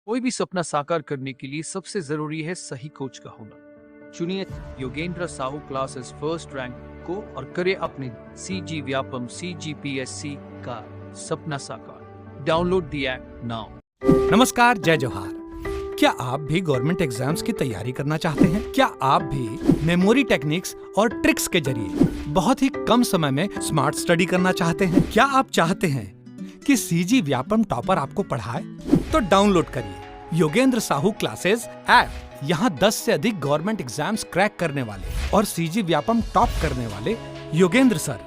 कोई भी सपना साकार करने के लिए सबसे जरूरी है सही कोच का होना। चुनिए Yogendra Sahu classes first rank को और करे अपने CG व्यापम CGPSC का सपना साकार। Download the app now. नमस्कार, जय जोहार। क्या आप भी गवर्नमेंट एग्जाम्स की तैयारी करना चाहते हैं? क्या आप भी मेमोरी टेक्निक्स और ट्रिक्स के जरिए बहुत ही कम समय में स्मार्ट स्टडी करना चाहते हैं? क्या आप चाहते हैं कि CG व्यापम टॉपर आपको पढ़ाए? तो डाउनलोड करिए योगेंद्र साहू क्लासेस ऐप। यहाँ 10 से अधिक गवर्नमेंट एग्जाम्स क्रैक करने वाले और CG व्यापम टॉप करने वाले योगेंद्र सर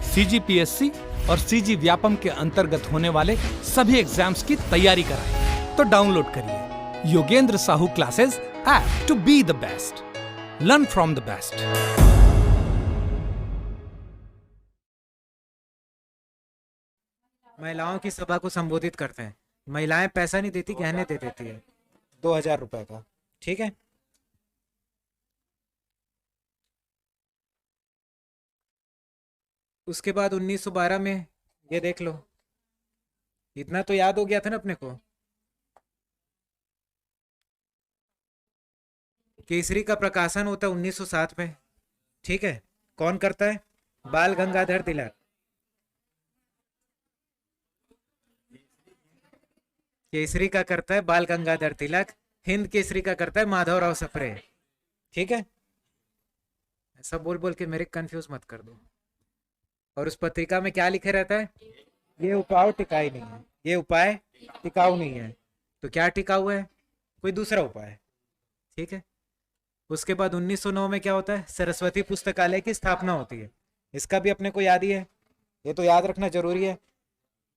CGPSC और CG व्यापम के अंतर्गत होने वाले सभी एग्जाम्स की तैयारी कराएं। तो डाउनलोड करिए Yogendra Sahu classes app to be the best, learn from the best. महिलाओं की सभा को संबोधित करते हैं। महिलाएं पैसा नहीं देती, गहने दे देती है 2000 रुपए का। ठीक है, उसके बाद 1912 में ये देख लो, इतना तो याद हो गया था ना अपने को। केसरी का प्रकाशन होता है 1907 में। ठीक है, कौन करता है? बाल गंगाधर तिलक। केसरी का करता है बाल गंगाधर तिलक। हिंद केसरी का करता है माधवराव सप्रे। ठीक है, ऐसा बोल बोल के मेरे कंफ्यूज मत कर दो। और उस पत्रिका में क्या लिखे रहता है? ये उपाय टिकाऊ नहीं है, ये उपाय टिकाऊ नहीं है। तो क्या टिकाऊ है? कोई दूसरा उपाय। ठीक है, उसके बाद 1909 में क्या होता है? सरस्वती पुस्तकालय की स्थापना होती है। इसका भी अपने को याद ही है, ये तो याद रखना जरूरी है।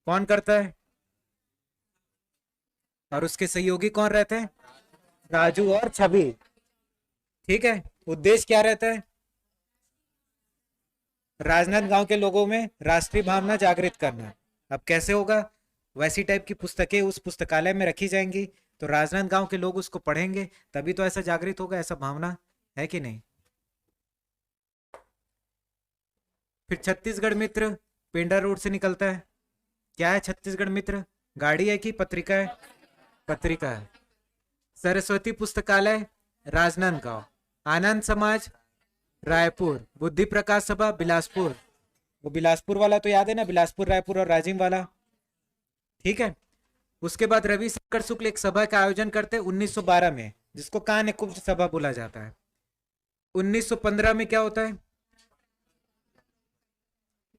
कौन करता है और उसके सहयोगी कौन रहते हैं? राजू और छवि। ठीक है, उद्देश्य क्या रहता है? राजनांदगांव के लोगों में राष्ट्रीय भावना जागृत करना। अब कैसे होगा? वैसी टाइप की पुस्तकें उस पुस्तकालय में रखी जाएंगी, तो राजनांदगांव के लोग उसको पढ़ेंगे, तभी तो ऐसा जागृत होगा, ऐसा भावना है कि नहीं? फिर छत्तीसगढ़ मित्र पेंडा रोड से निकलता है। क्या है छत्तीसगढ़ मित्र? गाड़ी है कि पत्रिका है? पत्रिका है। सरस्वती पुस्तकालय राजनांदगांव, आनंद समाज रायपुर, बुद्धि प्रकाश सभा बिलासपुर। वो बिलासपुर वाला तो याद है ना, बिलासपुर रायपुर और राजिम वाला। ठीक है, उसके बाद रविशंकर शुक्ल एक सभा का आयोजन करते हैं 1912 में, जिसको कान्य कुब्ज सभा बोला जाता है। 1915 में क्या होता है?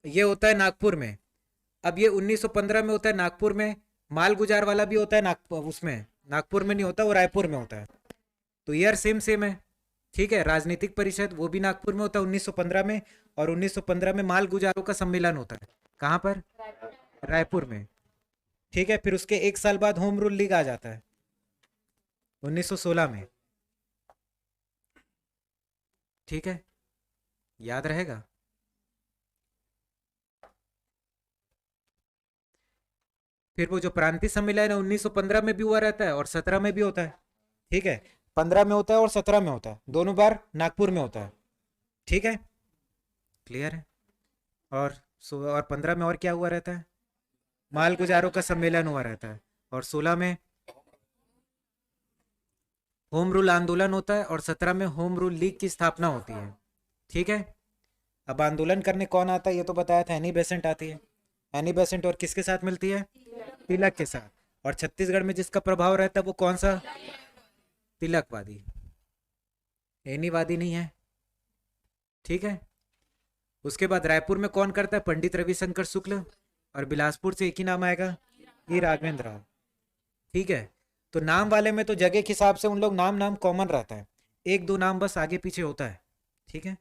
ये होता है नागपुर में। अब ये 1915 में होता है नागपुर में। माल गुजार वाला भी होता है नागपुर, उसमें नागपुर में नहीं होता, वो रायपुर में होता है। तो ईयर सेम सेम है। ठीक है, राजनीतिक परिषद वो भी नागपुर में होता है 1915 में। और 1915 में माल गुजारों का सम्मेलन होता है। कहां पर? रायपुर में। ठीक है, फिर उसके एक साल बाद होम रूल लीग आ जाता है 1916 में। ठीक है, याद रहेगा। फिर वो जो प्रांतीय सम्मेलन है 1915 में भी हुआ रहता है और 17 में भी होता है। ठीक है, 15 में होता है और 17 में होता है, दोनों बार नागपुर में होता है। ठीक है, क्लियर है। और 15 में और क्या हुआ रहता है? माल गुजारों का सम्मेलन हुआ रहता है। और 16 में होम रूल आंदोलन होता है और 17 में होम रूल लीग की स्थापना होती है। ठीक है, अब आंदोलन करने कौन आता है ये तो बताया था, एनी बेसेंट आती है। एनी बेसेंट और किसके साथ मिलती है? तिलक के साथ। और छत्तीसगढ़ में जिसका प्रभाव रहता है वो कौन सा? तिलकवादी, एनीवादी नहीं है। ठीक है, उसके बाद रायपुर में कौन करता है? पंडित रविशंकर शुक्ल। और बिलासपुर से एक ही नाम आएगा, ई राघवेंद्र राव। ठीक है, तो नाम वाले में तो जगह के हिसाब से उन लोग नाम नाम कॉमन रहता है, एक दो नाम बस आगे पीछे होता है। ठीक है,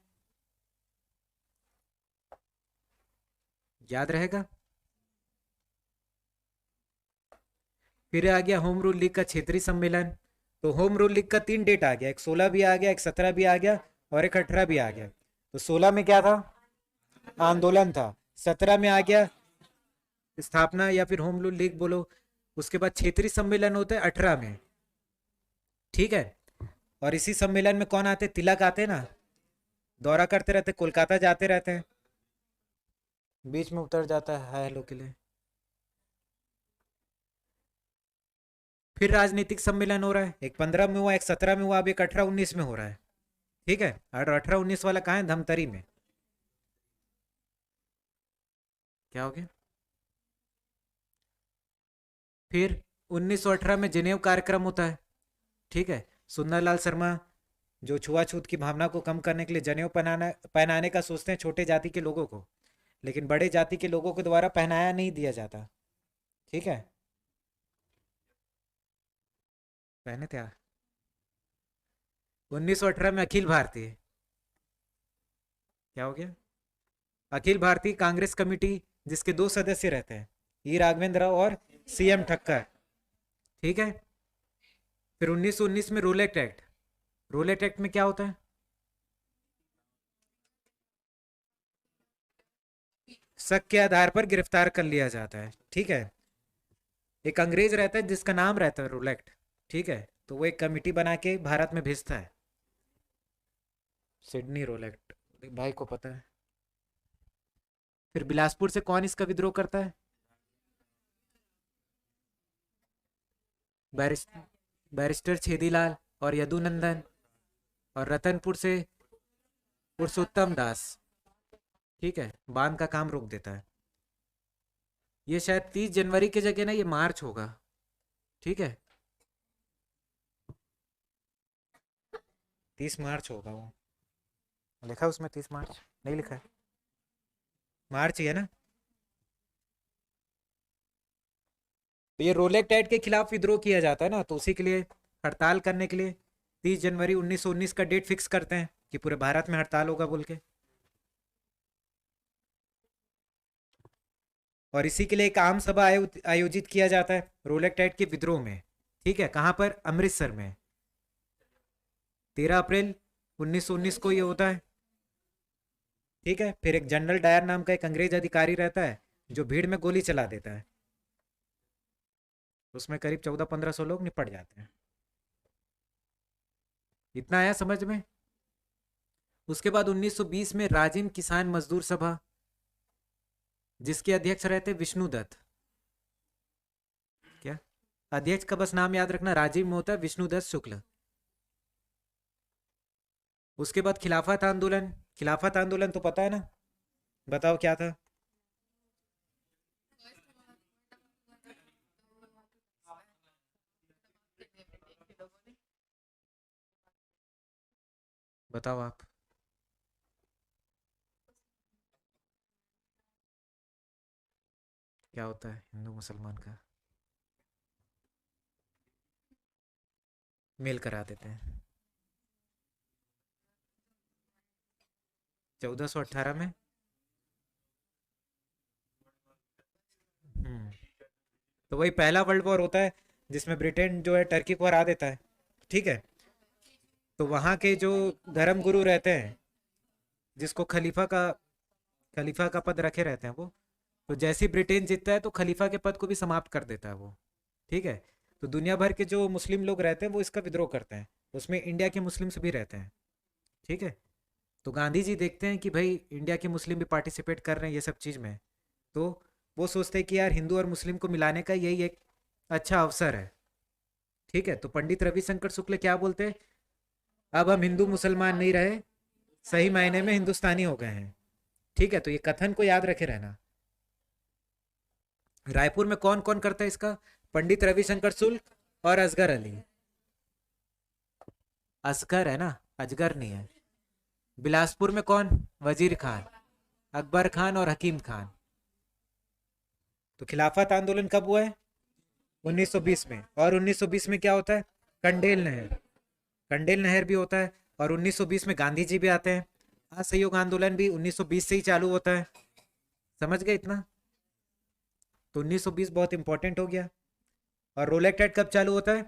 याद रहेगा। फिर आ गया होम रूल लीग का क्षेत्रीय सम्मेलन। तो होम रूल लीग का 3 डेट आ गया, एक 16 भी आ गया, एक 17 भी आ गया और एक 18 भी आ गया। तो 16 में क्या था? आंदोलन था। 17 में आ गया स्थापना या फिर होम रूल लीग बोलो। उसके बाद क्षेत्रीय सम्मेलन होते हैं 18 में। ठीक है, और इसी सम्मेलन में कौन आते? तिलक आते ना, दौरा करते रहते, कोलकाता जाते रहते हैं। बीच में उतर जाता है हेलो के लिए। फिर राजनीतिक सम्मेलन हो रहा है, एक 15 में हुआ, एक 17 में हुआ, अब एक 18-19 में हो रहा है। ठीक है, और 18-19 वाला कहाँ है? धमतरी में। क्या हो गया? फिर 1918 में जनेऊ कार्यक्रम होता है। ठीक है, सुंदरलाल शर्मा जो छुआछूत की भावना को कम करने के लिए जनेऊ पहनाने का सोचते हैं छोटे जाति के लोगों को, लेकिन बड़े जाति के लोगों के द्वारा पहनाया नहीं दिया जाता। ठीक है, पहने थे 1918 में अखिल भारतीय, क्या हो गया? अखिल भारतीय कांग्रेस कमेटी, जिसके 2 सदस्य रहते हैं, ई राघवेंद्र राव और सीएम ठक्कर। ठीक है, फिर 1919 में रोलेट एक्ट। रोलेट एक्ट में क्या होता है? शक के आधार पर गिरफ्तार कर लिया जाता है। ठीक है, एक अंग्रेज रहता है जिसका नाम रहता है रोलेट। ठीक है, तो वो एक कमेटी बना के भारत में भेजता है। सिडनी रोलेट भाई को पता है। फिर बिलासपुर से कौन इसका विद्रोह करता है? बैरिस्टर छेदीलाल और यदुनंदन, और रतनपुर से पुरुषोत्तम दास। ठीक है, बांध का काम रोक देता है। ये शायद 30 जनवरी की जगह ना ये मार्च होगा। ठीक है, 30 मार्च होगा। वो लिखा है उसमें 30 मार्च? नहीं लिखा है, मार्च ही है ना। तो ये रोलेट एक्ट के खिलाफ विद्रोह किया जाता है ना, तो उसी के लिए हड़ताल करने के लिए 30 जनवरी 1919 का डेट फिक्स करते हैं कि पूरे भारत में हड़ताल होगा बोल के। और इसी के लिए एक आम सभा आयोजित किया जाता है रोलेट एक्ट के विद्रोह में। ठीक है, कहां पर? अमृतसर में। 13 अप्रैल 1919 को ये होता है। ठीक है, फिर एक जनरल डायर नाम का एक अंग्रेज अधिकारी रहता है जो भीड़ में गोली चला देता है, उसमें करीब 1400-1500 लोग निपट जाते हैं। इतना आया समझ में? उसके बाद 1920 में राजिम किसान मजदूर सभा, जिसके अध्यक्ष रहते विष्णु दत्त। क्या अध्यक्ष का बस नाम याद रखना, राजिम में होता है विष्णु दत्त शुक्ल। उसके बाद खिलाफत आंदोलन। खिलाफत आंदोलन तो पता है ना, बताओ क्या था? बताओ आप। क्या होता है हिंदू मुसलमान का? मेल करा देते हैं 1418 में। तो वही पहला वर्ल्ड वॉर होता है जिसमें ब्रिटेन जो है टर्की को हरा देता है। ठीक है, तो वहाँ के जो धर्म गुरु रहते हैं, जिसको खलीफा का पद रखे रहते हैं वो, तो जैसे ही ब्रिटेन जीतता है तो खलीफा के पद को भी समाप्त कर देता है वो। ठीक है, तो दुनिया भर के जो मुस्लिम लोग रहते हैं वो इसका विद्रोह करते हैं, उसमें इंडिया के मुस्लिम्स भी रहते हैं। ठीक है, तो गांधी जी देखते हैं कि भाई इंडिया के मुस्लिम भी पार्टिसिपेट कर रहे हैं ये सब चीज़ में, तो वो सोचते हैं कि यार हिंदू और मुस्लिम को मिलाने का यही एक अच्छा अवसर है। ठीक है, तो पंडित रविशंकर शुक्ल क्या बोलते हैं? अब हम हिंदू मुसलमान नहीं रहे, सही मायने में हिंदुस्तानी हो गए हैं। ठीक है, तो ये कथन को याद रखे रहना। रायपुर में कौन कौन करता है इसका? पंडित रविशंकर शुक्ल और असगर अली। असगर है ना, अजगर नहीं है। बिलासपुर में कौन? वजीर खान, अकबर खान और हकीम खान। तो खिलाफत आंदोलन कब हुआ है? 1920 में। और 1920 में क्या होता है? कंडेल नहर। कंडेल नहर भी होता है। और 1920 में गांधी जी भी आते हैं। असहयोग आंदोलन भी 1920 से ही चालू होता है। समझ गए इतना? तो 1920 बहुत इंपॉर्टेंट हो गया। और रोलेट एक्ट कब चालू होता है?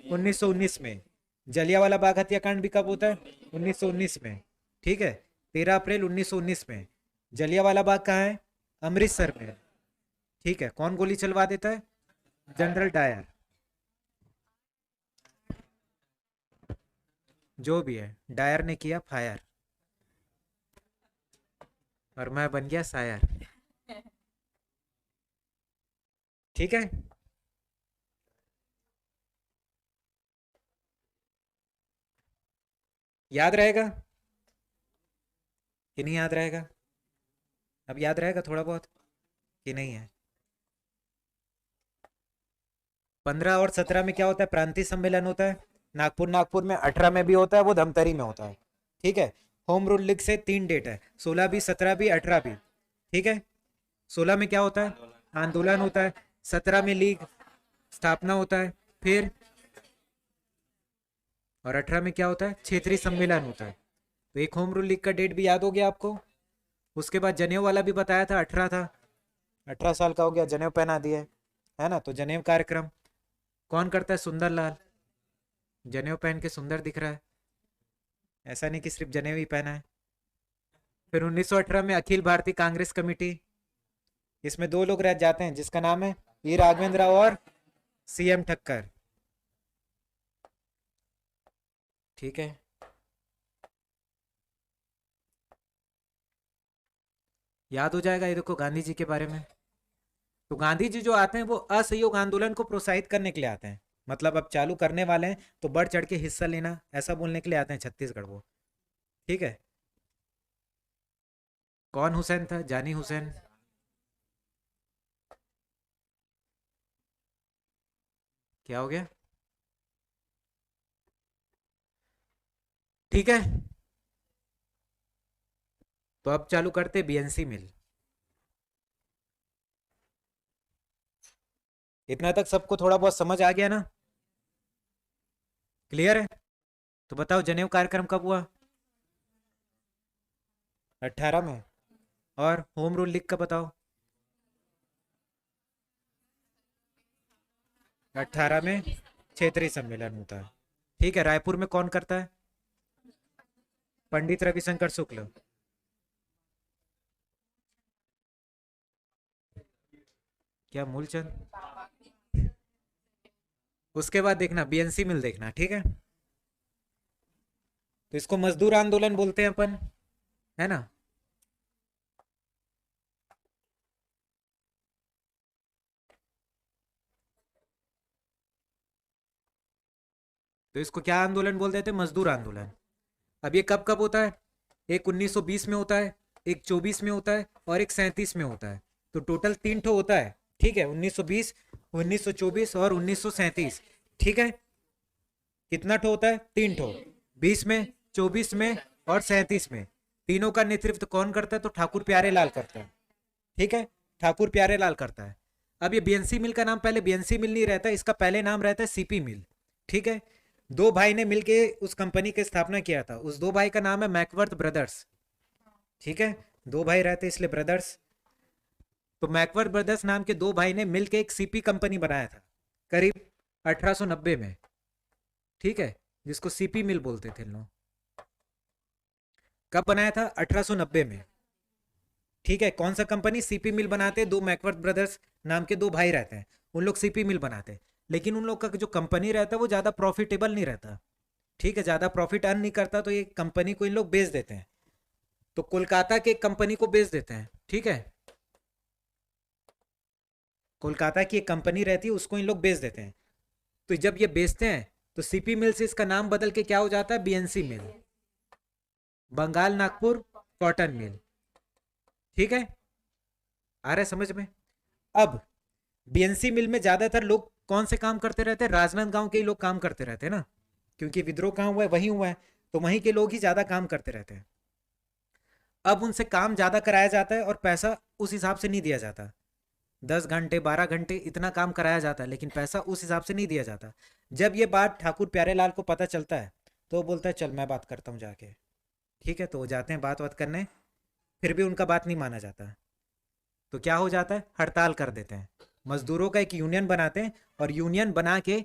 1919 में। जलियांवाला बाग हत्याकांड भी कब होता है? 1919 में। ठीक है, 13 अप्रैल 1919 में। जलियांवाला बाग कहाँ है? अमृतसर में। ठीक है, कौन गोली चलवा देता है? General Dyer. जो भी है, डायर ने किया फायर और मैं बन गया सायर। ठीक है, याद रहेगा कि नहीं याद रहेगा? अब याद रहेगा थोड़ा बहुत कि नहीं है? 15 और 17 में क्या होता है? प्रांतीय सम्मेलन होता है। नागपुर में 18 में भी होता है, वो धमतरी में होता है। ठीक है। होम रूल लीग से 3 डेट है, 16 भी, 17 भी, 18 भी। ठीक है। 16 में क्या होता है? आंदोलन होता है। 17 में लीग स्थापना होता है। फिर और 18 में क्या होता है? क्षेत्रीय सम्मेलन होता है। तो एक होम रूल लीग का डेट भी याद हो गया आपको। उसके बाद जनेऊ वाला भी बताया था, 18 था। 18 साल का हो गया, जनेऊ पहना दिया है ना। तो जनेऊ कार्यक्रम कौन करता है? सुंदरलाल। जनेऊ पहन के सुंदर दिख रहा है, ऐसा नहीं कि सिर्फ जनेऊ ही पहना है। फिर 1918 में अखिल भारतीय कांग्रेस कमेटी, इसमें 2 लोग रह जाते हैं जिसका नाम है ई राघवेंद्र राव और सीएम ठक्कर। ठीक है। याद हो जाएगा ये, देखो गांधी जी के बारे में। तो गांधी जी जो आते हैं वो असहयोग आंदोलन को प्रोत्साहित करने के लिए आते हैं। मतलब अब चालू करने वाले हैं तो बढ़ चढ़ के हिस्सा लेना, ऐसा बोलने के लिए आते हैं छत्तीसगढ़ वो। ठीक है। कौन हुसैन था? जानी हुसैन। क्या हो गया? ठीक है। तो अब चालू करते बीएनसी मिल। इतना तक सबको थोड़ा बहुत समझ आ गया ना? क्लियर है? तो बताओ जनेऊ कार्यक्रम कब हुआ? 18 में। और होम रूल लीग का बताओ? 18 में क्षेत्रीय सम्मेलन होता है। ठीक है। रायपुर में कौन करता है? पंडित रविशंकर शुक्ल। क्या मूलचंद? उसके बाद देखना बीएनसी मिल देखना। ठीक है। तो इसको मजदूर आंदोलन बोलते हैं अपन, है ना। तो इसको क्या आंदोलन बोल देते हैं? मजदूर आंदोलन। अब ये कब कब होता है? एक 1920 में होता है, एक 24 में होता है और एक 37 में होता है। तो टोटल 3 ठो होता है। ठीक है। 1920, 1924 और 1937। ठीक है। कितना ठो होता है? 3 ठो। 20 में, 24 में और 37 में। तीनों का नेतृत्व कौन करता है? तो ठाकुर प्यारे लाल करता है। ठीक है। ठाकुर प्यारे लाल करता है। अब ये बीएनसी मिल का नाम पहले बीएनसी मिल नहीं रहता, इसका पहले नाम रहता है सीपी मिल। ठीक है। 2 भाई ने मिलके उस कंपनी की स्थापना किया था। उस 2 भाई का नाम है मैकवर्थ ब्रदर्स। ठीक है। 2 भाई रहते इसलिए ब्रदर्स। तो मैकवर्थ ब्रदर्स नाम के 2 भाई ने मिलके एक सीपी कंपनी बनाया था करीब 1890 में। ठीक है। जिसको सीपी मिल बोलते थे लोग। कब बनाया था? 1890 में। ठीक है। कौन सा कंपनी? सीपी मिल बनाते। 2 मैकवर्थ ब्रदर्स नाम के 2 भाई रहते हैं, उन लोग सीपी मिल बनाते। लेकिन उन लोग का जो कंपनी रहता है वो ज़्यादा प्रॉफिटेबल नहीं रहता। ठीक है। ज़्यादा प्रॉफिट अर्न नहीं करता, तो ये कंपनी को इन लोग बेच देते हैं। तो कोलकाता के एक कंपनी को बेच देते हैं। ठीक है। कोलकाता की एक कंपनी रहती है, उसको इन लोग बेच देते हैं। तो जब ये बेचते हैं तो सीपी मिल से इसका नाम बदल के क्या हो जाता है? बीएनसी मिल, बंगाल नागपुर कॉटन मिल। ठीक है। आ रहा है समझ में? अब बीएनसी मिल में ज्यादातर लोग कौन से काम करते रहते हैं? राजनांदगांव के ही लोग काम करते रहते हैं ना, क्योंकि विद्रोह कहाँ हुआ है? वहीं हुआ है। तो वहीं के लोग ही ज्यादा काम करते रहते हैं। अब उनसे काम ज्यादा कराया जाता है और पैसा उस हिसाब से नहीं दिया जाता। 10 घंटे 12 घंटे इतना काम कराया जाता है, लेकिन पैसा उस हिसाब से नहीं दिया जाता। जब ये बात ठाकुर प्यारे लाल को पता चलता है तो वो बोलता है चल मैं बात करता हूँ जाके। ठीक है। तो वो जाते हैं बात करने, फिर भी उनका बात नहीं माना जाता। तो क्या हो जाता है? हड़ताल कर देते हैं। मजदूरों का एक यूनियन बनाते हैं और यूनियन बना के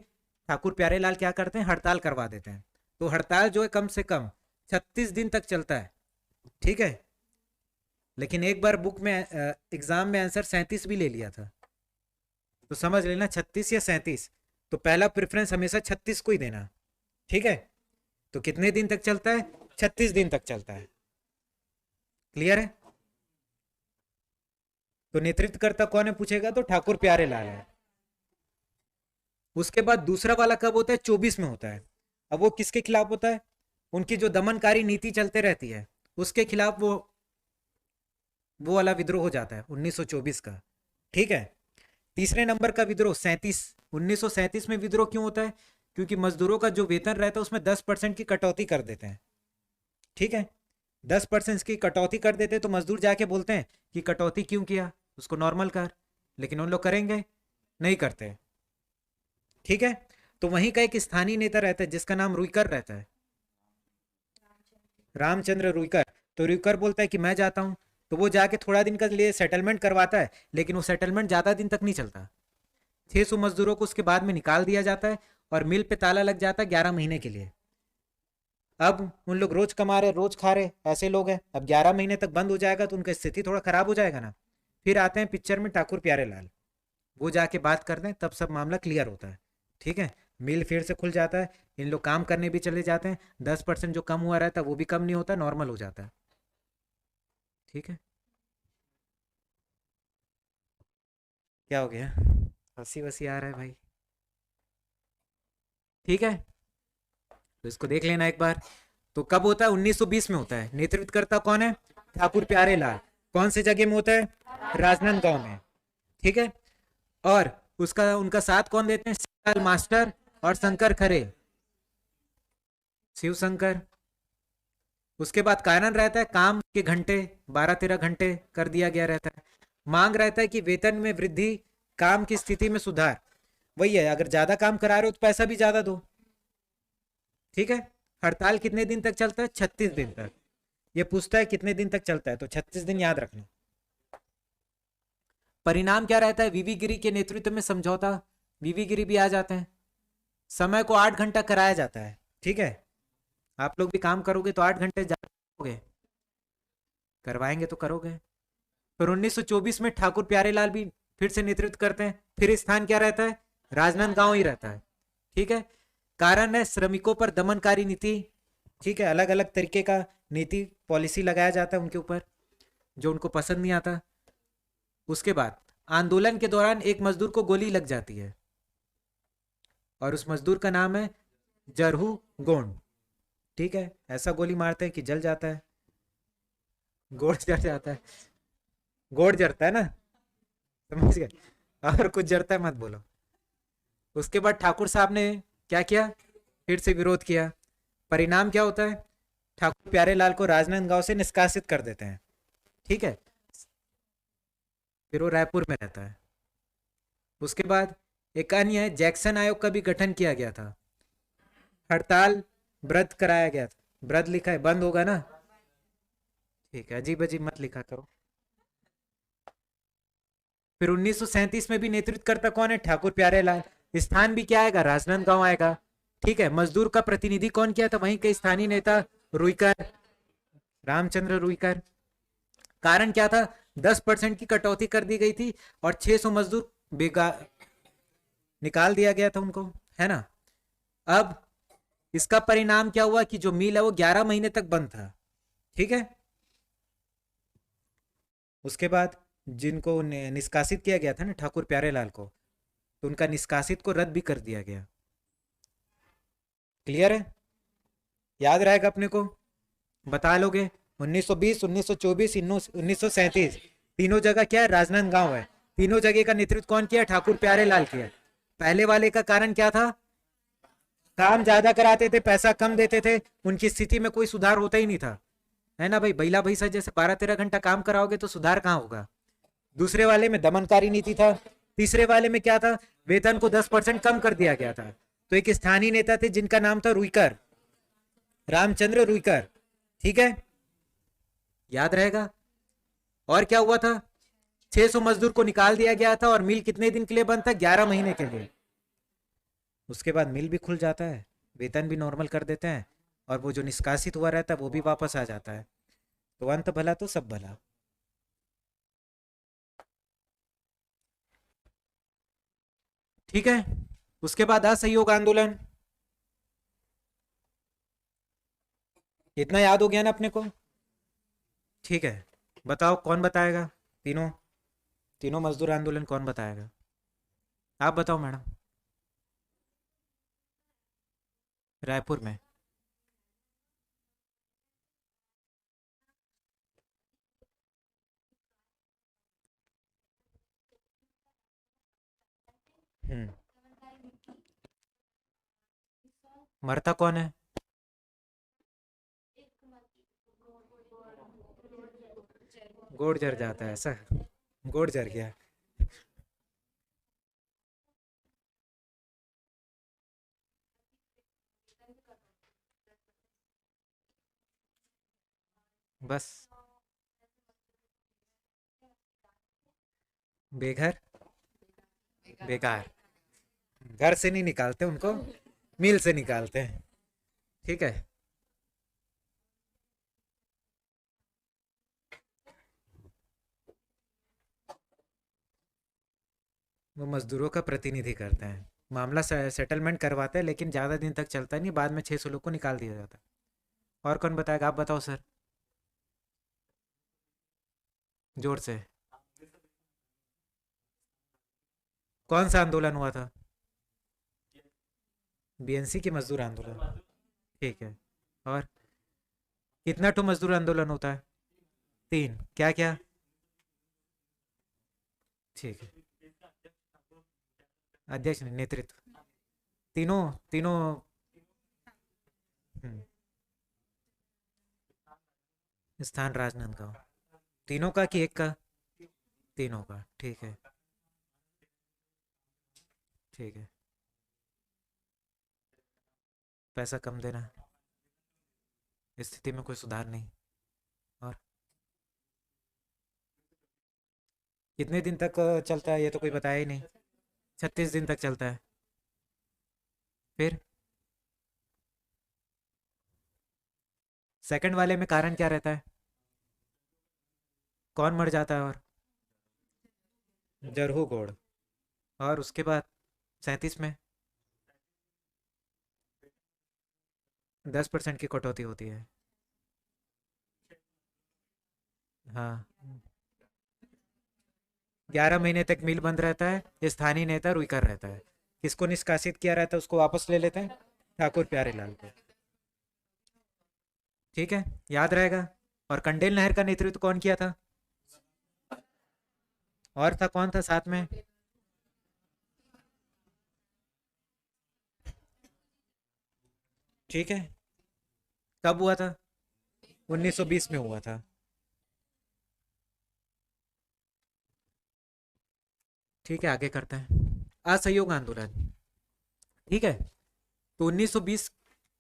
ठाकुर प्यारे लाल क्या करते हैं? हड़ताल करवा देते हैं। तो हड़ताल जो है कम से कम 36 दिन तक चलता है। ठीक है। लेकिन एक बार बुक में एग्जाम में आंसर 37 भी ले लिया था, तो समझ लेना 36 या 37। तो पहला प्रेफरेंस हमेशा 36 को ही देना। ठीक है। तो कितने दिन तक चलता है? 36 दिन तक चलता है। क्लियर है? तो नेतृत्वकर्ता कौन है पूछेगा तो ठाकुर प्यारे लाल है। उसके बाद दूसरा वाला कब होता है? 24 में होता है। अब वो किसके खिलाफ होता है? उनकी जो दमनकारी नीति चलते रहती है उसके खिलाफ वो वाला विद्रोह हो जाता है 1924 का। ठीक है। तीसरे नंबर का विद्रोह 1937 में विद्रोह क्यों होता है? क्योंकि मजदूरों का जो वेतन रहता है उसमें 10% की कटौती कर देते हैं। ठीक है, 10% की कटौती कर देते तो मजदूर जाके बोलते हैं कि कटौती क्यों किया, उसको नॉर्मल कर, लेकिन उन लोग करेंगे नहीं करते। ठीक है, तो वहीं का एक स्थानीय नेता रहता है जिसका नाम रुइकर रहता है, रामचंद्र रुइकर। तो रुइकर बोलता है कि मैं जाता हूं, तो वो जाके थोड़ा दिन के लिए सेटलमेंट करवाता है, लेकिन वो सेटलमेंट ज्यादा दिन तक नहीं चलता। 600 मजदूरों को उसके बाद में निकाल दिया जाता है और मिल पे ताला लग जाता है 11 महीने के लिए। अब उन लोग रोज कमा रहे रोज खा रहे ऐसे लोग हैं, अब 11 महीने तक बंद हो जाएगा तो उनकी स्थिति थोड़ा खराब हो जाएगा ना। फिर आते हैं पिक्चर में ठाकुर प्यारे लाल, वो जाके बात करते हैं, तब सब मामला क्लियर होता है। ठीक है, मिल फिर से खुल जाता है, इन लोग काम करने भी चले जाते हैं, 10% जो कम हुआ रहता है वो भी कम नहीं होता, नॉर्मल हो जाता है। ठीक है, क्या हो गया, हंसी वसी आ रहा है भाई? ठीक है, तो इसको देख लेना एक बार। तो कब होता है? 1920 में होता है। नेतृत्व करता कौन है? ठाकुर प्यारे लाल। कौन से जगह में होता है? राजनांदगांव में। ठीक है, और उसका उनका साथ कौन देते हैं? शिवलाल मास्टर और शंकर खरे, शिव शंकर। उसके बाद कारण रहता है काम के घंटे 12-13 घंटे कर दिया गया रहता है। मांग रहता है कि वेतन में वृद्धि, काम की स्थिति में सुधार। वही है, अगर ज्यादा काम करा रहे हो तो पैसा भी ज्यादा दो। ठीक है, हड़ताल कितने दिन तक चलता है? 36 दिन तक। ये पूछता है कितने दिन तक चलता है, तो 36 दिन याद रखना। परिणाम क्या रहता है? वीवी गिरी के नेतृत्व में समझौता, वीवी गिरी भी आ जाते हैं। समय को 8 घंटा कराया जाता है। ठीक है, आप लोग भी काम करोगे तो 8 घंटे ज्यादा करोगे, करवाएंगे तो करोगे। फिर 1924 में ठाकुर प्यारेलाल भी फिर से नेतृत्व करते हैं। फिर स्थान क्या रहता है? राजनांदगांव ही रहता है। ठीक है, कारण है श्रमिकों पर दमनकारी नीति। ठीक है, अलग अलग तरीके का नीति पॉलिसी लगाया जाता है उनके ऊपर जो उनको पसंद नहीं आता। उसके बाद आंदोलन के दौरान एक मजदूर को गोली लग जाती है और उस मजदूर का नाम है जरहू गोंड। ठीक है, ऐसा गोली मारते हैं कि जल जाता है, गोड़ जल जाता है, गोड़ जरता है ना, समझ गए? और कुछ जरता है मत बोलो। उसके बाद ठाकुर साहब ने क्या किया? फिर से विरोध किया। परिणाम क्या होता है? ठाकुर प्यारेलाल को राजनांदगांव से निष्कासित कर देते हैं। ठीक है, फिर वो रायपुर में रहता है। उसके बाद एक अन्य जैक्सन आयोग का भी गठन किया गया था। हड़ताल व्रत कराया गया था। व्रत लिखा है, बंद होगा ना? ठीक है, अजीब अजीब मत लिखा करो। फिर 1937 में भी नेतृत्व करता कौन है? ठाकुर प्यारेलाल। स्थान भी क्या आएगा? राजनांदगांव आएगा। ठीक है, मजदूर का प्रतिनिधि कौन किया था? वहीं के स्थानीय नेता रुइकर, रामचंद्र रुइकर। कारण क्या था? 10% की कटौती कर दी गई थी और 600 मजदूर निकाल दिया गया था उनको, है ना। अब इसका परिणाम क्या हुआ कि जो मिल है वो 11 महीने तक बंद था। ठीक है, उसके बाद जिनको निष्कासित किया गया था ना ठाकुर प्यारेलाल को, तो उनका निष्कासित को रद्द भी कर दिया गया। क्लियर है? याद रहेगा अपने को, बता लोगे। 1920, 1924, 1937 तीनों जगह क्या है? राजनांदगांव है। तीनों जगह का नेतृत्व कौन किया? ठाकुर प्यारेलाल किया। पहले वाले का कारण क्या था? काम ज्यादा कराते थे, पैसा कम देते थे, उनकी स्थिति में कोई सुधार होता ही नहीं था, है ना भाई। बैला भैंसा जैसे 12-13 घंटा काम कराओगे तो सुधार कहाँ होगा? दूसरे वाले में दमनकारी नीति था। तीसरे वाले में क्या था? वेतन को 10% कम कर दिया गया था। तो एक स्थानीय नेता थे जिनका नाम था रुइकर, रामचंद्र रुइकर। ठीक है, याद रहेगा। और क्या हुआ था? 600 मजदूर को निकाल दिया गया था और मिल कितने दिन के लिए बंद था? 11 महीने के लिए। उसके बाद मिल भी खुल जाता है, वेतन भी नॉर्मल कर देते हैं और वो जो निष्कासित हुआ रहता है वो भी वापस आ जाता है। तो अंत भला तो सब भला। ठीक है, उसके बाद असहयोग आंदोलन। इतना याद हो गया ना अपने को? ठीक है, बताओ कौन बताएगा? तीनों तीनों मजदूर आंदोलन कौन बताएगा? आप बताओ मैडम। रायपुर में हम्म। मरता कौन है? गोड़ जर जाता है ऐसा? गोड़ जर गया। बस बेघर, बेकार। घर से नहीं निकालते उनको, मिल से निकालते हैं। ठीक है। वो मजदूरों का प्रतिनिधि करते हैं, मामला सेटलमेंट करवाते हैं, लेकिन ज़्यादा दिन तक चलता नहीं, बाद में 600 लोग को निकाल दिया जाता है। और कौन बताएगा? आप बताओ सर, जोर से। कौन सा आंदोलन हुआ था? बीएनसी की मजदूर आंदोलन। ठीक है। और कितना ठो मजदूर आंदोलन होता है? 3। क्या क्या? ठीक है। अध्यक्ष नहीं, नेतृत्व। तीनों तीनों। हम्म, स्थान राजनांदगांव। तीनों का कि एक का? तीनों का। ठीक है। ठीक है। पैसा कम देना, स्थिति में कोई सुधार नहीं। और कितने दिन तक चलता है ये तो कोई बताया ही नहीं। 36 दिन तक चलता है। फिर सेकंड वाले में कारण क्या रहता है? कौन मर जाता है? और जरहू गोड़। और उसके बाद 37 में 10% की कटौती होती है। हाँ। 11 महीने तक मिल बंद रहता है, स्थानीय नेता रुइकर रहता है। किसको निष्कासित किया रहता है उसको वापस ले लेते हैं, ठाकुर प्यारेलाल को। ठीक है, याद रहेगा। और कंडेल नहर का नेतृत्व कौन किया था? और था कौन था साथ में? ठीक है। कब हुआ था? 1920 में हुआ था। ठीक है, आगे करते हैं। असहयोग आंदोलन। ठीक है। तो 1920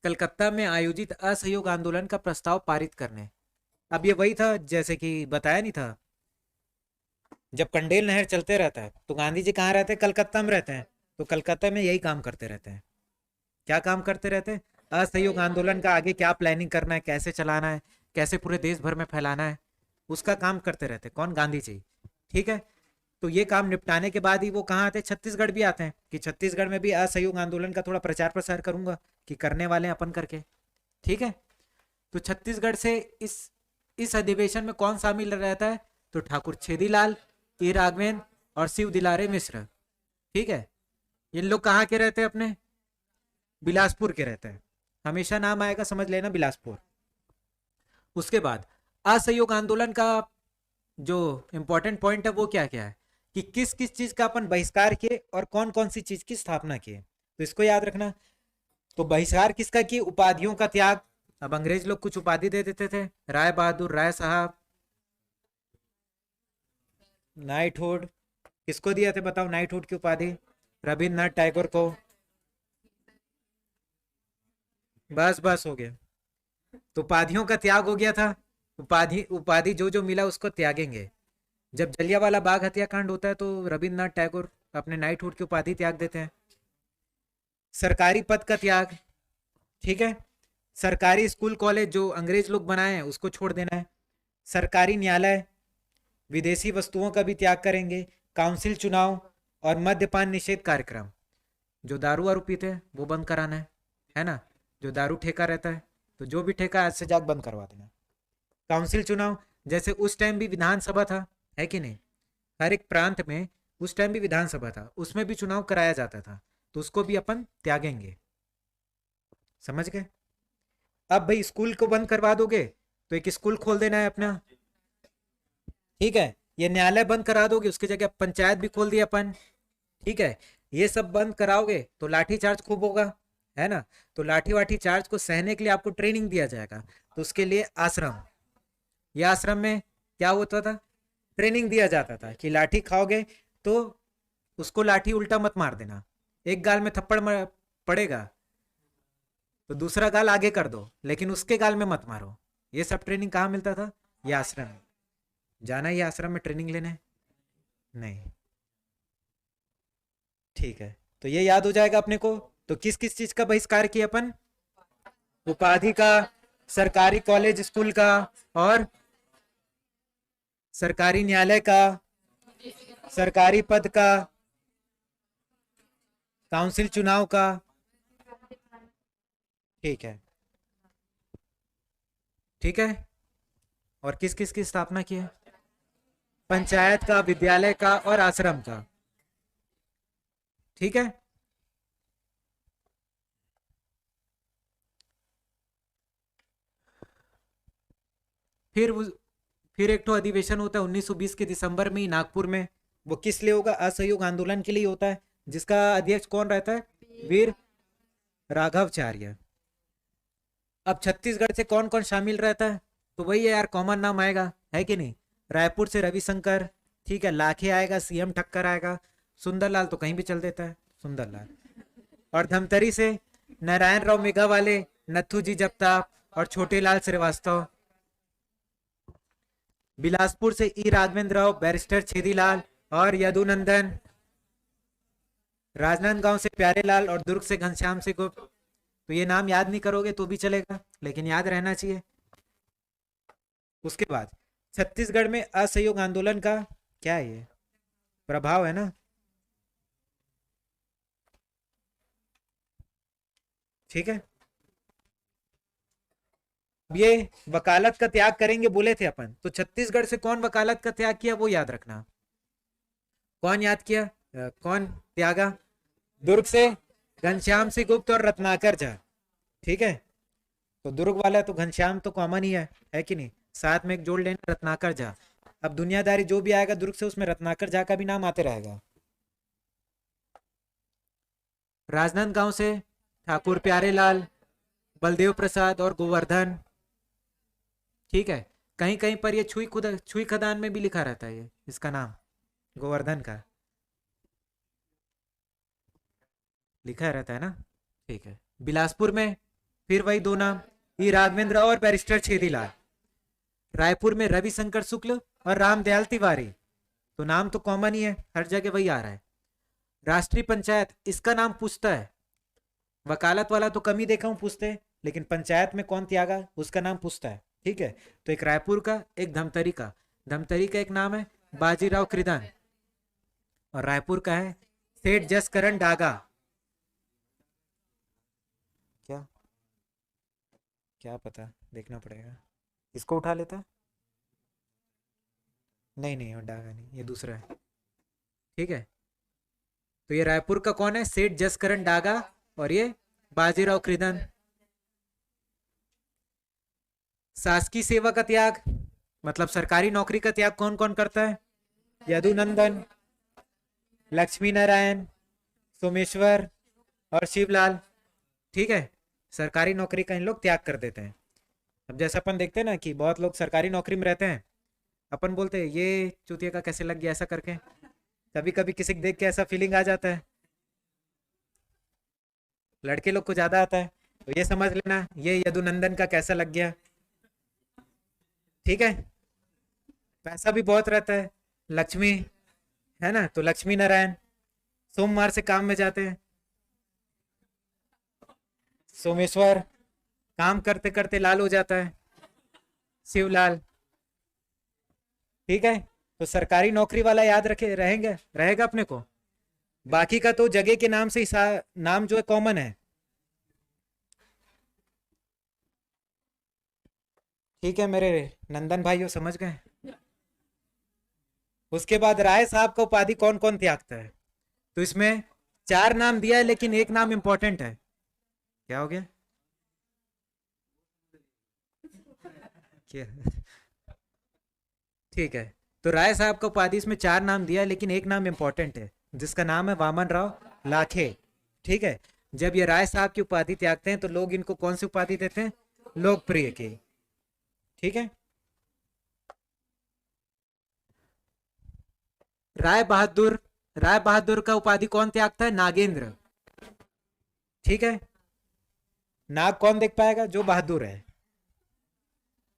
कलकत्ता में आयोजित असहयोग आंदोलन का प्रस्ताव पारित करने। अब ये वही था जैसे कि बताया नहीं था, जब कंडेल नहर चलते रहता है तो गांधी जी कहाँ रहते हैं? कलकत्ता में रहते हैं। तो कलकत्ता में यही काम करते रहते हैं। क्या काम करते रहते हैं? असहयोग आंदोलन का आगे क्या प्लानिंग करना है, कैसे चलाना है, कैसे पूरे देश भर में फैलाना है, उसका काम करते रहते हैं। कौन? गांधी जी। ठीक है। तो ये काम निपटाने के बाद ही वो कहाँ आते हैं? छत्तीसगढ़ भी आते हैं कि छत्तीसगढ़ में भी असहयोग आंदोलन का थोड़ा प्रचार प्रसार करूंगा कि करने वाले हैं अपन करके। ठीक है। तो छत्तीसगढ़ से इस अधिवेशन में कौन शामिल रहता है? तो ठाकुर छेदीलाल, ई राघवेंद्र और शिव दिलारे मिश्र। ठीक है। इन लोग कहाँ के रहते हैं? अपने बिलासपुर के रहते हैं। हमेशा नाम आएगा, समझ लेना, बिलासपुर। उसके बाद असहयोग आंदोलन का जो इंपॉर्टेंट पॉइंट है वो क्या क्या है कि किस किस चीज का अपन बहिष्कार किए और कौन कौन सी चीज की स्थापना किए, तो इसको याद रखना। तो बहिष्कार किसका किए? उपाधियों का त्याग। अब अंग्रेज लोग कुछ उपाधि दे देते थे, राय बहादुर, राय साहब, नाइटहुड। किसको दिया थे बताओ नाइटहुड की उपाधि? रविन्द्रनाथ टैगोर को। बस बस हो गया। तो उपाधियों का त्याग हो गया था। उपाधि उपाधि जो जो मिला उसको त्यागेंगे। जब जलियांवाला बाग हत्याकांड होता है तो रविन्द्रनाथ टैगोर अपने नाइटहुड की उपाधि त्याग देते हैं। सरकारी पद का त्याग। ठीक है। सरकारी स्कूल कॉलेज जो अंग्रेज लोग बनाए हैं उसको छोड़ देना है। सरकारी न्यायालय, विदेशी वस्तुओं का भी त्याग करेंगे। काउंसिल चुनाव और मद्यपान निषेध कार्यक्रम। जो दारू वारू पीते हैं वो बंद कराना है ना? जो दारू ठेका रहता है तो जो भी ठेका आज से जाग बंद करवा देना। काउंसिल चुनाव, जैसे उस टाइम भी विधानसभा था, है कि नहीं? हर एक प्रांत में उस टाइम भी विधानसभा था, उसमें भी चुनाव कराया जाता था, तो उसको भी अपन त्यागेंगे। समझ गए? अब भाई स्कूल को बंद करवा दोगे तो एक स्कूल खोल देना है अपना। ठीक है। ये न्यायालय बंद करा दोगे उसकी जगह पंचायत भी खोल दिया अपन। ठीक है। ये सब बंद कराओगे तो लाठी चार्ज खूब होगा, है ना। तो लाठी वाठी चार्ज को सहने के लिए आपको ट्रेनिंग दिया जाएगा, तो उसके लिए आश्रम, ये आश्रम में क्या होता था, ट्रेनिंग दिया जाता था कि लाठी खाओगे तो उसको लाठी उल्टा मत मार देना, एक गाल में थप्पड़ पड़ेगा तो दूसरा गाल आगे कर दो, लेकिन उसके गाल में मत मारो। ये सब ट्रेनिंग कहाँ मिलता था, ये आश्रम में। जाना ये आश्रम में ट्रेनिंग लेने? नहीं। ठीक है, तो ये याद हो जाएगा अपने को। तो किस किस चीज का बहिष्कार किया अपन, उपाधि का, सरकारी कॉलेज स्कूल का, और सरकारी न्यायालय का, सरकारी पद का, काउंसिल चुनाव का। ठीक है, ठीक है। और किस किस की स्थापना की है, पंचायत का, विद्यालय का और आश्रम का। ठीक है, फिर एक तो अधिवेशन होता है 1920 के दिसंबर में ही नागपुर में। वो किस लिए होगा, असहयोग आंदोलन के लिए होता है, जिसका अध्यक्ष कौन रहता है, वीर राघवाचार्य। अब छत्तीसगढ़ से कौन कौन शामिल रहता है, तो वही है यार, कॉमन नाम आएगा, है कि नहीं। रायपुर से रविशंकर, ठीक है, लाखे आएगा, सीएम ठक्कर आएगा, सुंदरलाल तो कहीं भी चल देता है, सुंदरलाल। और धमतरी से नारायण राव मेघावाले, नथुजी जगताप और छोटेलाल श्रीवास्तव। बिलासपुर से ई राघवेंद्र राव, बैरिस्टर छेदीलाल और यदुनंदन। राजनांदगांव से प्यारेलाल और दुर्ग से घनश्याम से गुप्त। तो ये नाम याद नहीं करोगे तो भी चलेगा, लेकिन याद रहना चाहिए। उसके बाद छत्तीसगढ़ में असहयोग आंदोलन का क्या है, ये प्रभाव है ना। ठीक है, ये वकालत का त्याग करेंगे बोले थे अपन, तो छत्तीसगढ़ से कौन वकालत का त्याग किया वो याद रखना। कौन याद किया, कौन त्यागा, दुर्ग से घनश्याम सिंह गुप्त और रत्नाकर झा। ठीक है, तो दुर्ग वाला तो घनश्याम तो कॉमन ही है कि नहीं, साथ में एक जोड़ लेना रत्नाकर झा। अब दुनियादारी जो भी आएगा दुर्ग से, उसमें रत्नाकर झा का भी नाम आते रहेगा। राजनांदगांव से ठाकुर प्यारेलाल, बलदेव प्रसाद और गोवर्धन। ठीक है, कहीं कहीं पर ये छुई खदान में भी लिखा रहता है, ये इसका नाम गोवर्धन का लिखा रहता है ना। ठीक है, बिलासपुर में फिर वही दो नाम, ई राघवेंद्र और बैरिस्टर छेदीलाल। रायपुर में रविशंकर शुक्ल और रामदयाल तिवारी। तो नाम तो कॉमन ही है, हर जगह वही आ रहा है। राष्ट्रीय पंचायत, इसका नाम पूछता है, वकालत वाला तो कम ही देखा हूं पूछते, लेकिन पंचायत में कौन त्यागा उसका नाम पूछता है। ठीक है, तो एक रायपुर का, एक धमतरी का। धमतरी का एक नाम है बाजीराव कृदन, और रायपुर का है सेठ जसकरण डागा। क्या क्या पता, देखना पड़ेगा। इसको उठा लेता, नहीं नहीं, डागा नहीं, ये दूसरा है। ठीक है, तो ये रायपुर का कौन है, सेठ जसकरण डागा, और ये बाजीराव कृदन। शासकीय सेवा का त्याग, मतलब सरकारी नौकरी का त्याग कौन कौन करता है, यदुनंदन, लक्ष्मी नारायण, सोमेश्वर और शिवलाल। ठीक है, सरकारी नौकरी का इन लोग त्याग कर देते हैं। अब जैसा अपन देखते हैं ना कि बहुत लोग सरकारी नौकरी में रहते हैं, अपन बोलते हैं ये चूतिया का कैसे लग गया ऐसा करके, कभी कभी किसी को देख के ऐसा फीलिंग आ जाता है, लड़के लोग को ज्यादा आता है, तो ये समझ लेना ये यदुनंदन का कैसा लग गया। ठीक है, पैसा भी बहुत रहता है, लक्ष्मी है ना, तो लक्ष्मी नारायण सोमवार से काम में जाते हैं। सोमेश्वर काम करते करते लाल हो जाता है, शिवलाल। ठीक है, तो सरकारी नौकरी वाला याद रखे रहेगा अपने को। बाकी का तो जगह के नाम से ही नाम जो है कॉमन है। ठीक है मेरे नंदन भाइयों, समझ गए। उसके बाद राय साहब का उपाधि कौन कौन त्यागता है, तो इसमें 4 नाम दिया है, लेकिन एक नाम इंपॉर्टेंट है। क्या हो गया, क्या? ठीक है, तो राय साहब का उपाधि इसमें 4 नाम दिया है, लेकिन एक नाम इंपॉर्टेंट है, जिसका नाम है वामन राव लाखे। ठीक है, जब ये राय साहब की उपाधि त्यागते हैं तो लोग इनको कौन सी उपाधि देते हैं? लोकप्रिय की। ठीक है, राय बहादुर का उपाधि कौन त्यागता है? नागेंद्र। ठीक है, नाग कौन देख पाएगा? जो बहादुर है।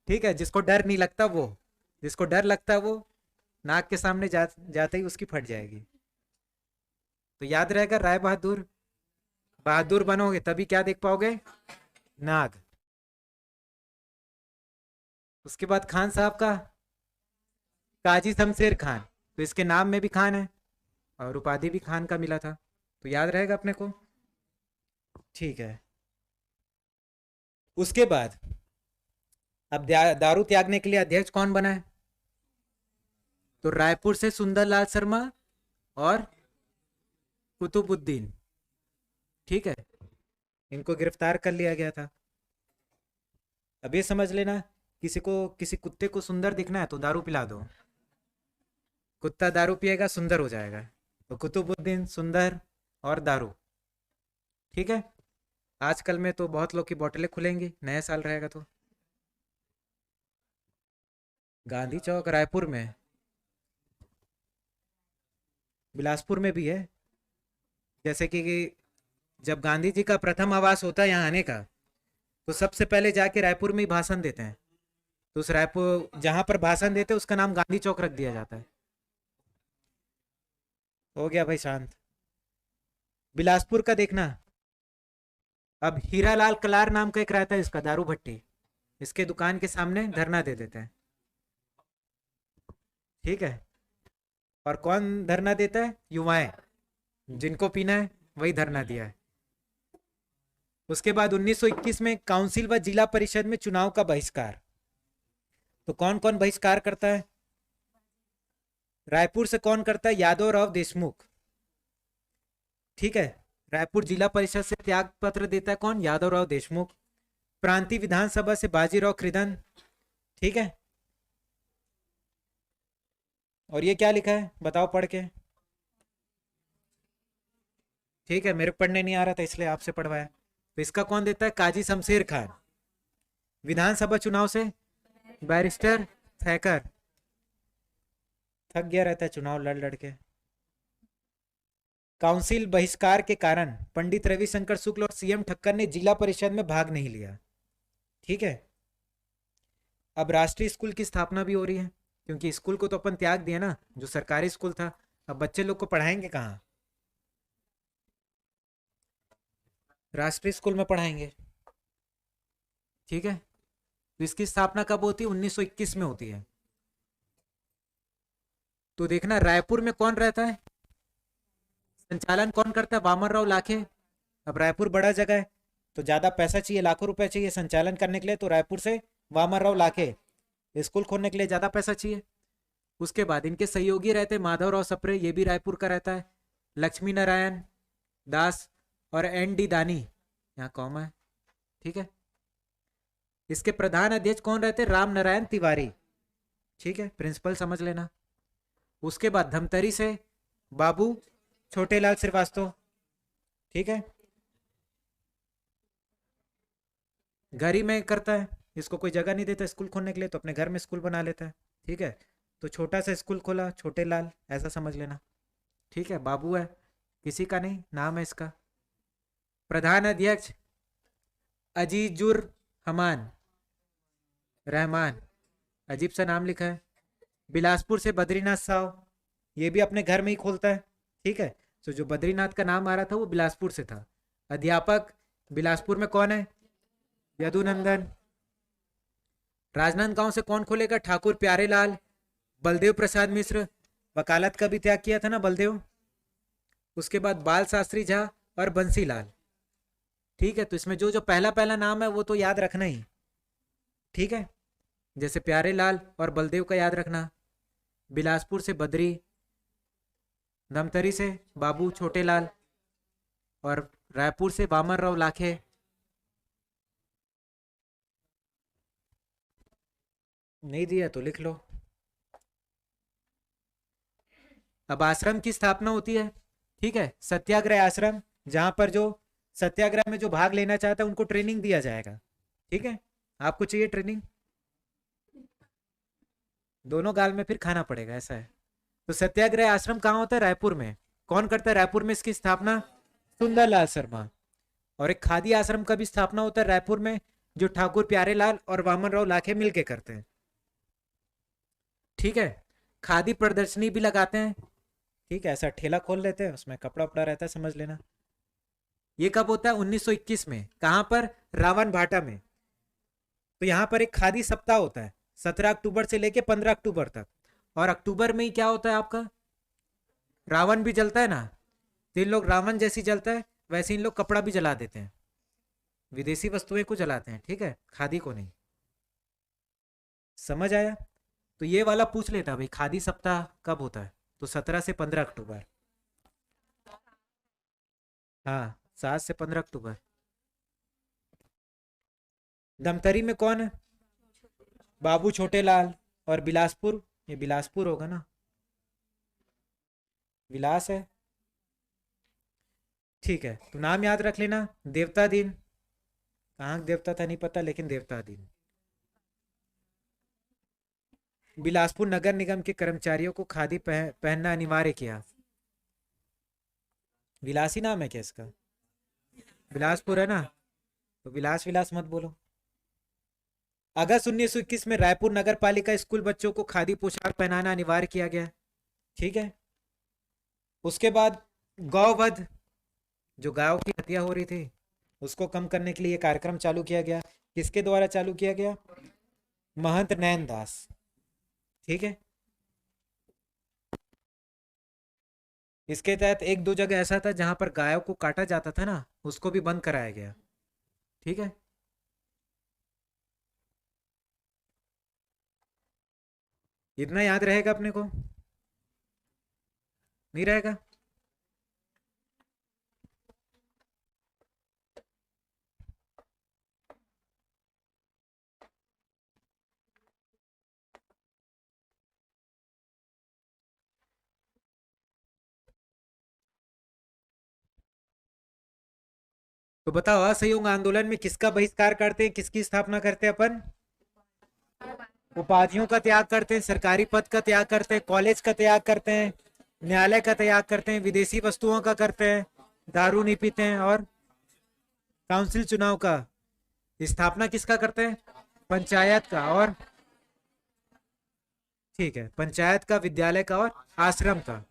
ठीक है, जिसको डर नहीं लगता वो, जिसको डर लगता है वो नाग के सामने जाते ही उसकी फट जाएगी। तो याद रहेगा, राय बहादुर। बहादुर बनोगे तभी क्या देख पाओगे? नाग। उसके बाद खान साहब का, काजी शमशेर खान। तो इसके नाम में भी खान है और उपाधि भी खान का मिला था, तो याद रहेगा अपने को। ठीक है, उसके बाद अब दारू त्यागने के लिए अध्यक्ष कौन बना है? तो रायपुर से सुंदरलाल शर्मा और कुतुबुद्दीन। ठीक है, इनको गिरफ्तार कर लिया गया था। अब ये समझ लेना, किसी कुत्ते को सुंदर दिखना है तो दारू पिला दो, कुत्ता दारू पिएगा सुंदर हो जाएगा। तो कुतुबुद्दीन, सुंदर और दारू। ठीक है, आजकल में तो बहुत लोग की बोतलें खुलेंगी नया साल रहेगा तो। गांधी चौक रायपुर में, बिलासपुर में भी है। जैसे कि जब गांधी जी का प्रथम आवास होता है यहाँ आने का, तो सबसे पहले जाके रायपुर में ही भाषण देते हैं। तो उस रायपुर जहां पर भाषण देते हैं उसका नाम गांधी चौक रख दिया जाता है। हो गया भाई शांत। बिलासपुर का देखना, अब हीरालाल कलार नाम का एक रहता है इसका, दारू भट्टी। इसके दुकान के सामने धरना दे देते हैं। ठीक है, और कौन धरना देता है? युवाएं, जिनको पीना है वही धरना दिया है। उसके बाद 1921 में काउंसिल व जिला परिषद में चुनाव का बहिष्कार। तो कौन कौन बहिष्कार करता है? रायपुर से कौन करता है? यादव राव देशमुख। ठीक है, रायपुर जिला परिषद से त्याग पत्र देता है कौन? यादव राव देशमुख। प्रांतीय विधानसभा से बाजीराव कृदन। ठीक है, और ये क्या लिखा है बताओ पढ़ के। ठीक है, मेरे को पढ़ने नहीं आ रहा था इसलिए आपसे पढ़वाया। तो इसका कौन देता है? काजी शमशेर खान। विधानसभा चुनाव से बैरिस्टर थैकर। थक गया रहता है चुनाव लड़ लड़ के। काउंसिल बहिष्कार के कारण पंडित रविशंकर शुक्ल और सीएम ठक्कर ने जिला परिषद में भाग नहीं लिया। ठीक है, अब राष्ट्रीय स्कूल की स्थापना भी हो रही है, क्योंकि स्कूल को तो अपन त्याग दिया ना, जो सरकारी स्कूल था। अब बच्चे लोग को पढ़ाएंगे कहाँ? राष्ट्रीय स्कूल में पढ़ाएंगे। ठीक है, तो इसकी स्थापना कब होती है? 1921 में होती है। तो देखना, रायपुर में कौन रहता है? संचालन कौन करता है? वामन राव लाखे। अब रायपुर बड़ा जगह है तो ज्यादा पैसा चाहिए, लाखों रुपए चाहिए संचालन करने के लिए, तो रायपुर से वामन राव लाखे। स्कूल खोलने के लिए ज्यादा पैसा चाहिए। उसके बाद इनके सहयोगी रहते माधव राव सप्रे, ये भी रायपुर का रहता है। लक्ष्मी नारायण दास और एन डी दानी, यहाँ कॉमा है। ठीक है, इसके प्रधान अध्यक्ष कौन रहते? राम नारायण तिवारी। ठीक है, प्रिंसिपल समझ लेना। उसके बाद धमतरी से बाबू छोटेलाल श्रीवास्तव। ठीक है, घर ही में करता है, इसको कोई जगह नहीं देता स्कूल खोलने के लिए, तो अपने घर में स्कूल बना लेता है। ठीक है, तो छोटा सा स्कूल खोला, छोटेलाल ऐसा समझ लेना। ठीक है, बाबू है, किसी का नहीं, नाम है इसका। प्रधान अध्यक्ष अजीजुर हमान रहमान, अजीब सा नाम लिखा है। बिलासपुर से बद्रीनाथ साव, ये भी अपने घर में ही खोलता है। ठीक है, तो जो बद्रीनाथ का नाम आ रहा था वो बिलासपुर से था। अध्यापक बिलासपुर में कौन है? यदुनंदन। राजनांदगांव से कौन खोलेगा? ठाकुर प्यारेलाल। बलदेव प्रसाद मिश्र, वकालत का भी त्याग किया था ना बलदेव। उसके बाद बाल शास्त्री झा और बंसीलाल। ठीक है, तो इसमें जो जो पहला पहला नाम है वो तो याद रखना ही। ठीक है, जैसे प्यारेलाल और बलदेव का याद रखना। बिलासपुर से बद्री, धमतरी से बाबू छोटेलाल और रायपुर से वामन राव लाखे। नहीं दिया तो लिख लो। अब आश्रम की स्थापना होती है ठीक है, सत्याग्रह आश्रम, जहां पर जो सत्याग्रह में जो भाग लेना चाहता है उनको ट्रेनिंग दिया जाएगा। ठीक है, आपको चाहिए ट्रेनिंग, दोनों गाल में फिर खाना पड़ेगा, ऐसा है। तो सत्याग्रह आश्रम कहाँ होता है? रायपुर में। कौन करता है रायपुर में इसकी स्थापना? सुंदरलाल शर्मा। और एक खादी आश्रम का भी स्थापना होता है रायपुर में, जो ठाकुर प्यारेलाल और वामन राव लाखे मिलके करते हैं। ठीक है, खादी प्रदर्शनी भी लगाते हैं। ठीक है, ऐसा ठेला खोल लेते हैं, उसमें कपड़ा उपड़ा रहता है, समझ लेना। ये कब होता है? 1921 में। कहां पर? रावण भाटा में। तो यहाँ पर एक खादी सप्ताह होता है 17 अक्टूबर से लेके 15 अक्टूबर तक। और अक्टूबर में ही क्या होता है आपका? रावण भी जलता है ना। तो इन लोग रावण जैसी जलता है वैसे इन लोग कपड़ा भी जला देते हैं, विदेशी वस्तुएं को जलाते हैं। ठीक है, खादी को नहीं। समझ आया? तो ये वाला पूछ लेता भाई, खादी सप्ताह कब होता है? तो 17 से 15 अक्टूबर। हाँ, 7 से 15 अक्टूबर। धमतरी में कौन है? बाबू छोटेलाल। और बिलासपुर, ये बिलासपुर होगा ना, विलास है। ठीक है, तो नाम याद रख लेना। देवता दिन, कहाँ देवता था नहीं पता, लेकिन देवता दिन। बिलासपुर नगर निगम के कर्मचारियों को खादी पहनना अनिवार्य किया। विलासी नाम है क्या इसका? बिलासपुर है ना, तो विलास विलास मत बोलो। अगस्त 1921 में रायपुर नगर पालिका स्कूल बच्चों को खादी पोशाक पहनाना अनिवार्य किया गया। ठीक है, उसके बाद गौवध, जो गायों की हत्या हो रही थी उसको कम करने के लिए कार्यक्रम चालू किया गया। किसके द्वारा चालू किया गया? महंत नैन दास। ठीक है, इसके तहत एक दो जगह ऐसा था जहां पर गायों को काटा जाता था ना, उसको भी बंद कराया गया। ठीक है, इतना याद रहेगा अपने को? नहीं रहेगा? तो बताओ, असहयोग आंदोलन में किसका बहिष्कार करते हैं, किसकी स्थापना करते हैं अपन? उपाधियों का त्याग करते हैं, सरकारी पद का त्याग करते हैं, कॉलेज का त्याग करते हैं, न्यायालय का त्याग करते हैं, विदेशी वस्तुओं का करते हैं, दारू नहीं पीते हैं, और काउंसिल चुनाव का स्थापना किसका करते हैं? पंचायत का। और ठीक है, पंचायत का, विद्यालय का और आश्रम का।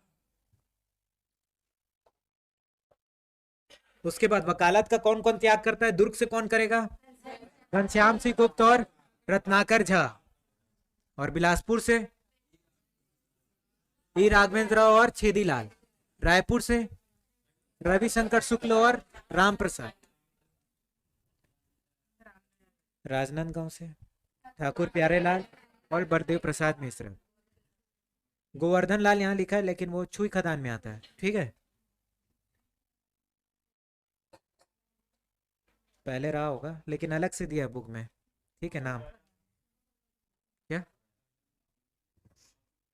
उसके बाद वकालत का कौन कौन त्याग करता है? दुर्ग से कौन करेगा? घनश्याम सिंह गुप्त और रत्नाकर झा। और बिलासपुर से ई राघवेंद्र राव और छेदीलाल। रायपुर से रविशंकर शुक्ल और राम प्रसाद। राजनांदगांव से ठाकुर प्यारेलाल और बलदेव प्रसाद मिश्र। गोवर्धन लाल यहाँ लिखा है लेकिन वो छुई खदान में आता है। ठीक है, पहले रहा होगा लेकिन अलग से दिया है बुक में। ठीक है, नाम क्या?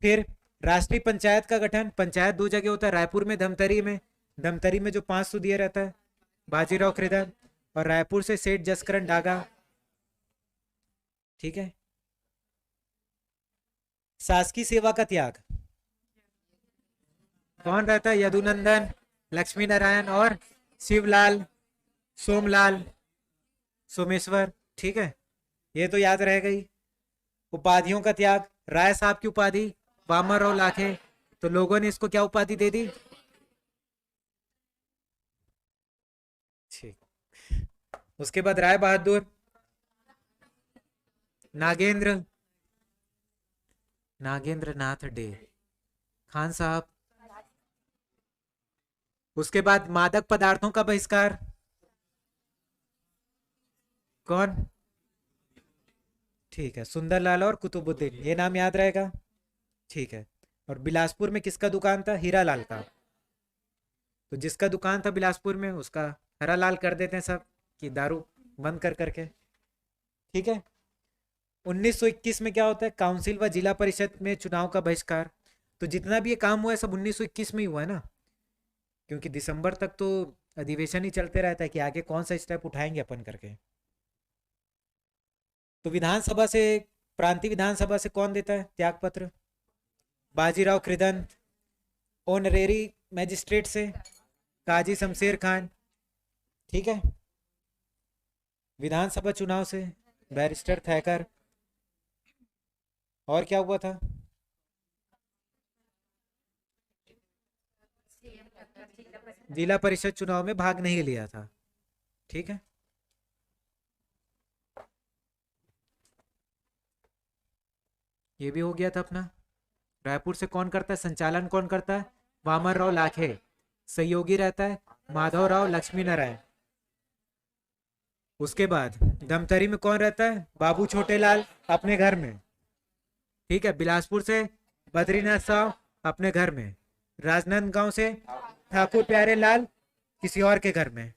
फिर राष्ट्रीय पंचायत का गठन। पंचायत दो जगह होता है, रायपुर में, धमतरी में। धमतरी में जो 500 दिया रहता है बाजीराव खरीदर, और रायपुर से सेठ जसकरण डागा। ठीक है, शासकीय सेवा का त्याग कौन रहता है? यदुनंदन, लक्ष्मी नारायण और शिवलाल, सोमलाल, सोमेश्वर। ठीक है, ये तो याद रहेगा ही। उपाधियों का त्याग, राय साहब की उपाधि वामनराव लाखे, तो लोगों ने इसको क्या उपाधि दे दी? ठीक, उसके बाद राय बहादुर, नागेंद्र, नागेंद्र नाथ डे, खान साहब। उसके बाद मादक पदार्थों का बहिष्कार, कौन? ठीक है, सुंदरलाल और कुतुबुद्दीन, ये नाम याद रहेगा। ठीक है, और बिलासपुर में किसका दुकान था? हीरालाल का। तो जिसका दुकान था बिलासपुर में उसका हरालाल कर देते हैं सब, कि दारू बंद कर करके। ठीक है, 1921 में क्या होता है? काउंसिल व जिला परिषद में चुनाव का बहिष्कार। तो जितना भी ये काम हुआ है सब 1921 में ही हुआ है ना। क्योंकि दिसंबर तक तो अधिवेशन ही चलते रहता है कि आगे कौन सा स्टेप उठाएंगे अपन करके। तो विधानसभा से, प्रांतीय विधानसभा से कौन देता है त्याग पत्र? बाजीराव कृदंत। ऑनरेरी मैजिस्ट्रेट से काजी शमशेर खान। ठीक है। विधानसभा चुनाव से बैरिस्टर थैकर। और क्या हुआ था? जिला परिषद चुनाव में भाग नहीं लिया था। ठीक है। ये भी हो गया था अपना। रायपुर से कौन करता है संचालन? कौन करता है? वामन राव लाखे। सहयोगी रहता है माधव राव लक्ष्मी नारायण। उसके बाद धमतरी में कौन रहता है? बाबू छोटेलाल अपने घर में। ठीक है। बिलासपुर से बद्रीनाथ साव अपने घर में। राजनांदगांव से ठाकुर प्यारे लाल किसी और के घर में,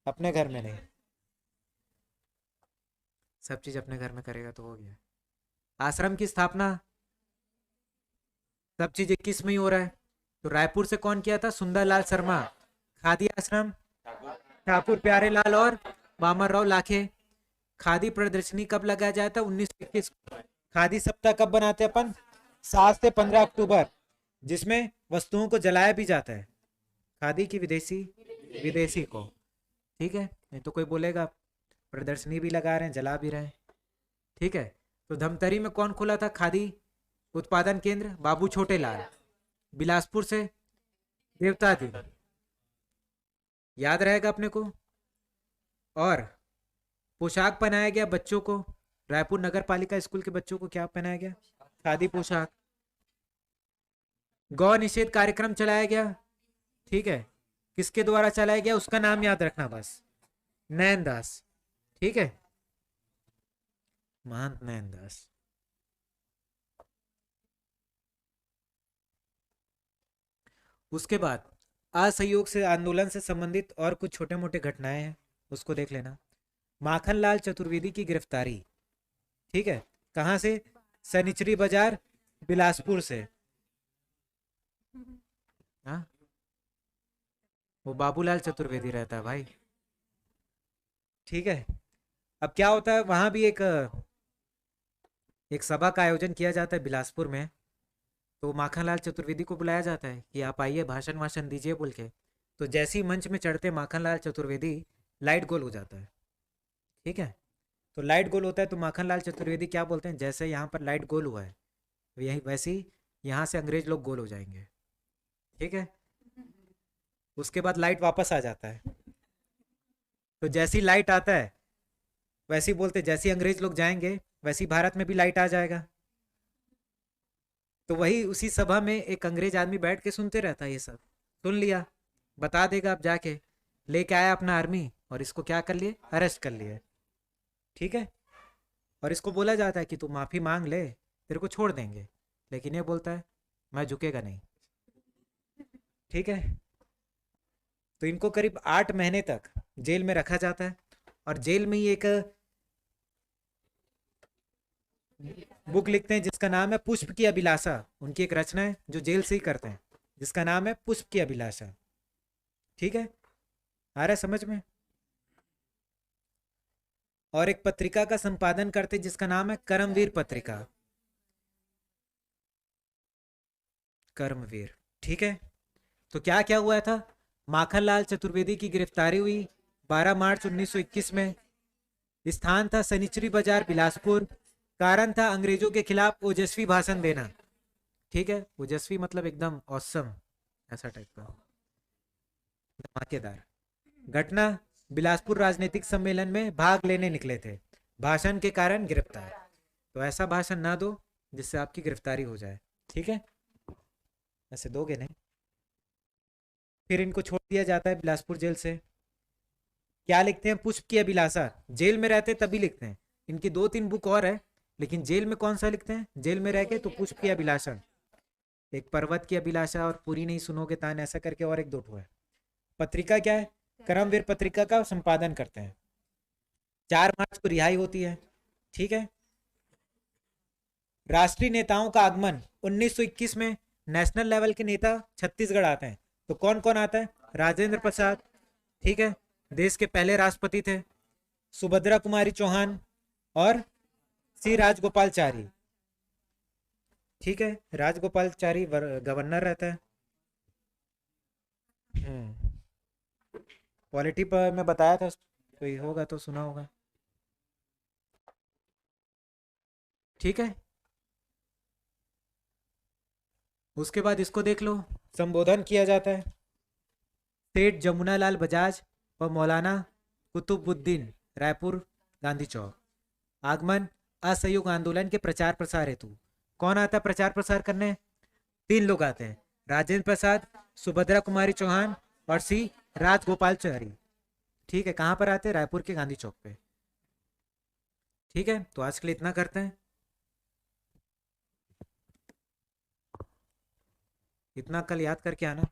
अपने घर में नहीं। सब चीज अपने घर में करेगा तो हो गया। आश्रम की स्थापना सब चीज 21 में ही हो रहा है। तो रायपुर से कौन किया था? सुंदरलाल शर्मा। खादी आश्रम ठाकुर प्यारे लाल और वामन राव लाखे। खादी प्रदर्शनी कब लगाया जाता है? 1921। खादी सप्ताह कब बनाते हैं अपन? 7 से 15 अक्टूबर, जिसमें वस्तुओं को जलाया भी जाता है। खादी की विदेशी, विदेशी को। ठीक है। नहीं तो कोई बोलेगा प्रदर्शनी भी लगा रहे हैं, जला भी रहे हैं। ठीक है। तो धमतरी में कौन खोला था खादी उत्पादन केंद्र? बाबू छोटेलाल। बिलासपुर से देवता दी, याद रहेगा अपने को। और पोशाक पहनाया गया बच्चों को। रायपुर नगर पालिका स्कूल के बच्चों को क्या पहनाया गया? खादी पोशाक। गौ निषेध कार्यक्रम चलाया गया। ठीक है। किसके द्वारा चलाया गया उसका नाम याद रखना बस। नैनदास। ठीक है। महंत नैनदास। उसके बाद असहयोग से आंदोलन से संबंधित और कुछ छोटे मोटे घटनाएं हैं, उसको देख लेना। माखनलाल चतुर्वेदी की गिरफ्तारी। ठीक है। कहां से? सनिचरी बाजार बिलासपुर से। हाँ, वो बाबूलाल चतुर्वेदी रहता है भाई। ठीक है। अब क्या होता है, वहां भी एक सभा का आयोजन किया जाता है बिलासपुर में। तो माखनलाल चतुर्वेदी को बुलाया जाता है कि आप आइए भाषण वाषण दीजिए बोल के। तो जैसे ही मंच में चढ़ते माखनलाल चतुर्वेदी, लाइट गोल हो जाता है। ठीक है। तो लाइट गोल होता है तो माखनलाल चतुर्वेदी क्या बोलते हैं? जैसे यहाँ पर लाइट गोल हुआ है यही वैसे ही यहाँ से अंग्रेज लोग गोल हो जाएंगे। ठीक है। उसके बाद लाइट वापस आ जाता है। तो जैसी लाइट आता है वैसे ही बोलते, जैसे ही अंग्रेज लोग जाएंगे वैसे ही भारत में भी लाइट आ जाएगा। तो वही उसी सभा में एक अंग्रेज आदमी बैठ के सुनते रहता है। ये सब सुन लिया, बता देगा। अब जाके लेके आया अपना आर्मी और इसको क्या कर लिए? अरेस्ट कर लिए। ठीक है। और इसको बोला जाता है कि तू माफी मांग ले, तेरे को छोड़ देंगे। लेकिन ये बोलता है मैं झुकेगा नहीं। ठीक है। तो इनको करीब 8 महीने तक जेल में रखा जाता है। और जेल में ही एक बुक लिखते हैं जिसका नाम है पुष्प की अभिलाषा। उनकी एक रचना है जो जेल से ही करते हैं, जिसका नाम है पुष्प की अभिलाषा। ठीक है। आ रहा है समझ में? और एक पत्रिका का संपादन करते जिसका नाम है कर्मवीर पत्रिका। कर्मवीर। ठीक है। तो क्या क्या हुआ था? माखनलाल चतुर्वेदी की गिरफ्तारी हुई 12 मार्च 1921 में। स्थान था सनिचरी बाजार बिलासपुर। कारण था अंग्रेजों के खिलाफ ओजस्वी भाषण देना। ठीक है। ओजस्वी मतलब एकदम औसम, ऐसा टाइप का, धमाकेदार। घटना, बिलासपुर राजनीतिक सम्मेलन में भाग लेने निकले थे, भाषण के कारण गिरफ्तार। तो ऐसा भाषण ना दो जिससे आपकी गिरफ्तारी हो जाए। ठीक है। ऐसे दोगे नहीं। फिर इनको छोड़ दिया जाता है बिलासपुर जेल से। क्या लिखते हैं? पुष्प की अभिलाषा। जेल में रहते तभी लिखते हैं। इनकी 2-3 बुक और है, लेकिन जेल में कौन सा लिखते हैं? जेल में रह के तो पुष्प की अभिलाषा, एक पर्वत की अभिलाषा और पूरी नहीं सुनोगे तान, ऐसा करके और 1-2 ठो है। पत्रिका क्या है? कर्मवीर पत्रिका का संपादन करते हैं। 4 मार्च को रिहाई होती है। ठीक है। राष्ट्रीय नेताओं का आगमन 1921 में। नेशनल लेवल के नेता छत्तीसगढ़ आते हैं। तो कौन कौन आता है? राजेंद्र प्रसाद, ठीक है, देश के पहले राष्ट्रपति थे, सुभद्रा कुमारी चौहान और सी राजगोपालचारी, ठीक है, राजगोपालचारी गवर्नर रहता है। पॉलिटी पर मैं बताया था, कोई होगा तो सुना होगा, ठीक है। उसके बाद इसको देख लो, संबोधन किया जाता है सेठ जमुनालाल बजाज व मौलाना कुतुबुद्दीन, रायपुर गांधी चौक। आगमन असहयोग आंदोलन के प्रचार प्रसार हेतु कौन आता है प्रचार प्रसार करने? 3 लोग आते हैं, राजेंद्र प्रसाद, सुभद्रा कुमारी चौहान और सी राजगोपालचारी, ठीक है। कहाँ पर आते हैं? रायपुर के गांधी चौक पे, ठीक है। तो आज के लिए इतना करते हैं, इतना कल याद करके आना।